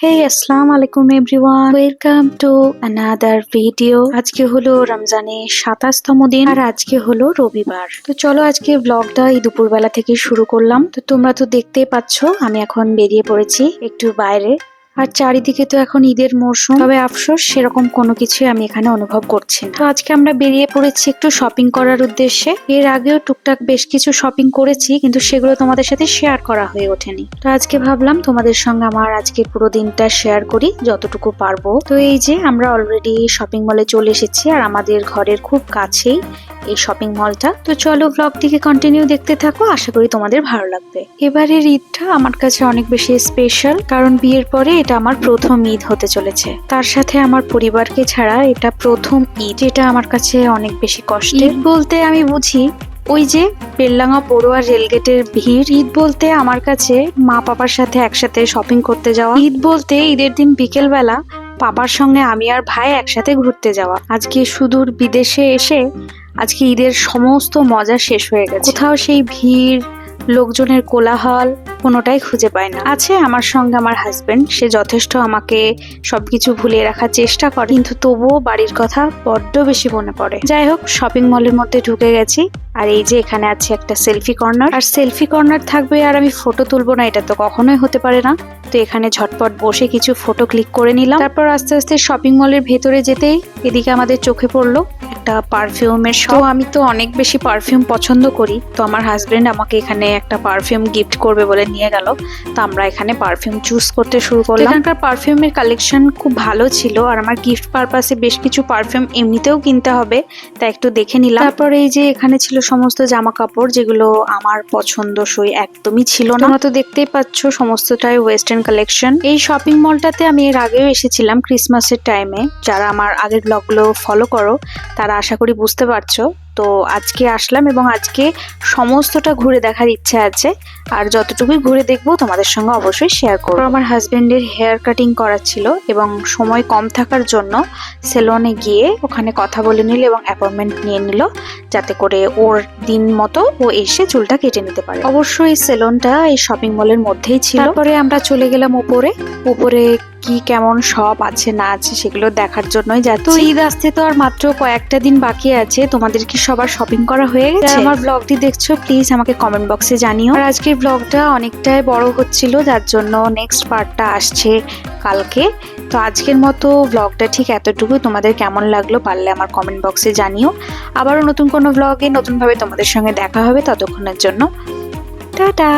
Hey, আসসালামু আলাইকুম everyone, welcome to another video. আজকে হলো রমজানের 27তম দিন আর আজকে হলো রবিবার। তো চলো আজকে ব্লগটা এই দুপুরবেলা থেকে শুরু করলাম। তো তোমরা তো দেখতেই পাচ্ছ আমি এখন বেরিয়ে পড়েছি একটু বাইরে। আর চারিদিকে তো এখন ঈদের মরশুম, তবে আফসোস সেরকম কোনো কিছু আমি এখানে অনুভব করছি না। তো আজকে আমরা বেরিয়ে পড়েছি একটু শপিং করার উদ্দেশ্যে। এর আগেও টুকটাক বেশ কিছু শপিং করেছি, কিন্তু সেগুলো তোমাদের সাথে শেয়ার করা হয়ে ওঠেনি। তো আজকে ভাবলাম তোমাদের সঙ্গে আমার আজকের পুরো দিনটা শেয়ার করি যতটুকু পারবো। তো এই যে আমরা অলরেডি শপিং মলে চলে এসেছি, আর আমাদের ঘরের খুব কাছেই এই শপিং মলটা। তো চলো ব্লগটিকে কন্টিনিউ দেখতে থাকো, আশা করি তোমাদের ভালো লাগবে। এবারের ঈদটা আমার কাছে অনেক বেশি স্পেশাল, কারণ বিয়ের পরে এটা আমার প্রথম ঈদ হতে চলেছে। তার সাথে আমার পরিবারকে ছাড়া এটা প্রথম ঈদ, যেটা আমার কাছে অনেক বেশি কষ্টের। ঈদ বলতে আমি বুঝি ওই যে বেলডাঙ্গা পড়ুয়া রেলগেটের ভিড়। ঈদ বলতে আমার কাছে মা পাপার সাথে একসাথে শপিং করতে যাওয়া। ঈদ বলতে ঈদের দিন বিকেল বেলা পাপার সঙ্গে আমি আর ভাই একসাথে ঘুরতে যাওয়া। আজকে সুদূর বিদেশে এসে আজকে ঈদের সমস্ত মজা শেষ হয়ে গেছে। কোথাও সেই ভিড়, লোকজনের কোলাহল কোনোটাই খুঁজে পায় না। আছে আমার সঙ্গে আমার হাজবেন্ড, সে যথেষ্ট আমাকে সবকিছু ভুলিয়ে রাখার চেষ্টা করে, কিন্তু তবুও বাড়ির কথা বড্ড বেশি মনে পড়ে। যাই হোক, শপিং মলের মধ্যে ঢুকে গেছি, আর এই যে এখানে আছে একটা সেলফি কর্নার। আর সেলফি কর্নার থাকবে আর আমি ফটো তুলবো না, এটা তো কখনোই হতে পারে না। তো এখানে ঝটপট বসে কিছু ফটো ক্লিক করে নিলাম। তারপর আস্তে আস্তে শপিং মলের ভেতরে যেতেই এদিকে আমাদের চোখে পড়লো একটা পারফিউমের শপ। তো আমি তো অনেক বেশি পারফিউম পছন্দ করি, তো আমার হাজবেন্ড আমাকে এখানে একটা পারফিউম গিফট করবে বলে নিয়ে গেল। তো আমরা এখানে পারফিউম চুজ করতে শুরু করলাম। এখানকার পারফিউমের কালেকশন খুব ভালো ছিল, আর আমার গিফট পারপাসে বেশ কিছু পারফিউম এমনিতেও কিনতে হবে, তাই একটু দেখে নিলাম। তারপর এই যে এখানে ছিল সমস্ত জামা কাপড়, যেগুলো আমার পছন্দসই একদমই ছিল না। তোমরা তো দেখতেই পাচ্ছ সমস্তটাই ওয়েস্টার্ন কালেকশন। এই শপিং মলটাতে আমি এর আগেও এসেছিলাম ক্রিসমাসের টাইমে। যারা আমার আগের ব্লগগুলো ফলো করো তারা আশা করি বুঝতে পারছো। তো আজকে আসলাম এবং আজকে সমস্তটা ঘুরে দেখার ইচ্ছা আছে, আর যতটুকুই ঘুরে দেখবো তোমাদের সঙ্গে অবশ্যই শেয়ার করবো। আমার হাজবেন্ডের হেয়ার কাটিং করার ছিল এবং সময় কম থাকার জন্য সেলুনে গিয়ে ওখানে কথা বলে নিল এবং অ্যাপয়েন্টমেন্ট নিয়ে নিল, যাতে করে ওর দিন মতো ও এসে চুলটা কেটে নিতে পারে। অবশ্যই সেলুনটা এই শপিং মলের মধ্যেই ছিল। তারপরে আমরা চলে গেলাম উপরে কি কেমন সব আছে না আছে সেগুলো দেখার জন্যই যাচ্ছি। তো ঈদ আসতে তো আর মাত্র কয়েকটা দিন বাকি আছে। তোমাদের কি সবার শপিং করা হয়ে গেছে? আমার ব্লগটি দেখছো প্লিজ আমাকে কমেন্ট বক্সে জানিও। আর আজকের ব্লগটা অনেকটাই বড় হচ্ছিল, যার জন্য নেক্সট পার্টটা আসছে কালকে। তো আজকের মতো ব্লগটা ঠিক এতটুকুই। তোমাদের কেমন লাগলো পারলে আমার কমেন্ট বক্সে জানিও। আবারও নতুন কোনো ব্লগে নতুনভাবে তোমাদের সঙ্গে দেখা হবে। ততক্ষণের জন্য টাটা।